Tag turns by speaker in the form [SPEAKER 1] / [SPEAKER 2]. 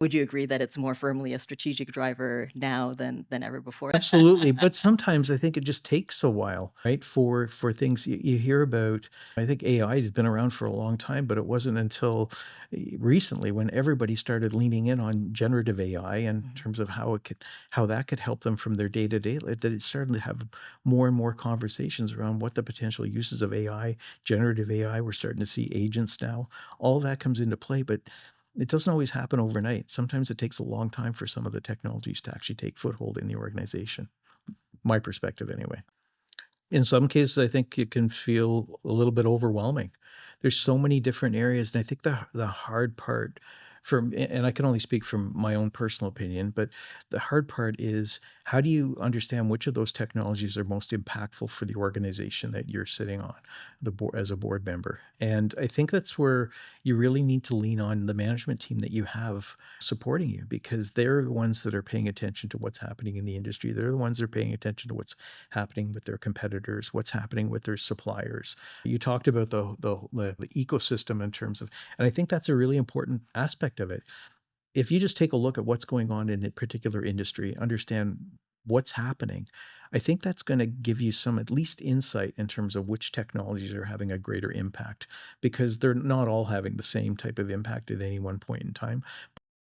[SPEAKER 1] Would you agree that it's more firmly a strategic driver now than ever before?
[SPEAKER 2] Absolutely, but sometimes I think it just takes a while, right? For things you hear about. I think AI has been around for a long time, but it wasn't until recently when everybody started leaning in on generative AI in
[SPEAKER 1] Mhm.
[SPEAKER 2] terms of how that could help them from their day to day that it started to have more and more conversations around what the potential uses of AI, generative AI. We're starting to see agents now. All that comes into play, but it doesn't always happen overnight. Sometimes it takes a long time for some of the technologies to actually take foothold in the organization. My perspective, anyway. In some cases, I think it can feel a little bit overwhelming. There's so many different areas, and I think the hard part and I can only speak from my own personal opinion, but the hard part is how do you understand which of those technologies are most impactful for the organization that you're sitting on, the board as a board member? And I think that's where you really need to lean on the management team that you have supporting you because they're the ones that are paying attention to what's happening in the industry. They're the ones that are paying attention to what's happening with their competitors, what's happening with their suppliers. You talked about the ecosystem in terms of, and I think that's a really important aspect of it. If you just take a look at what's going on in a particular industry, understand what's happening, I think that's going to give you some at least insight in terms of which technologies are having a greater impact because they're not all having the same type of impact at any one point in time.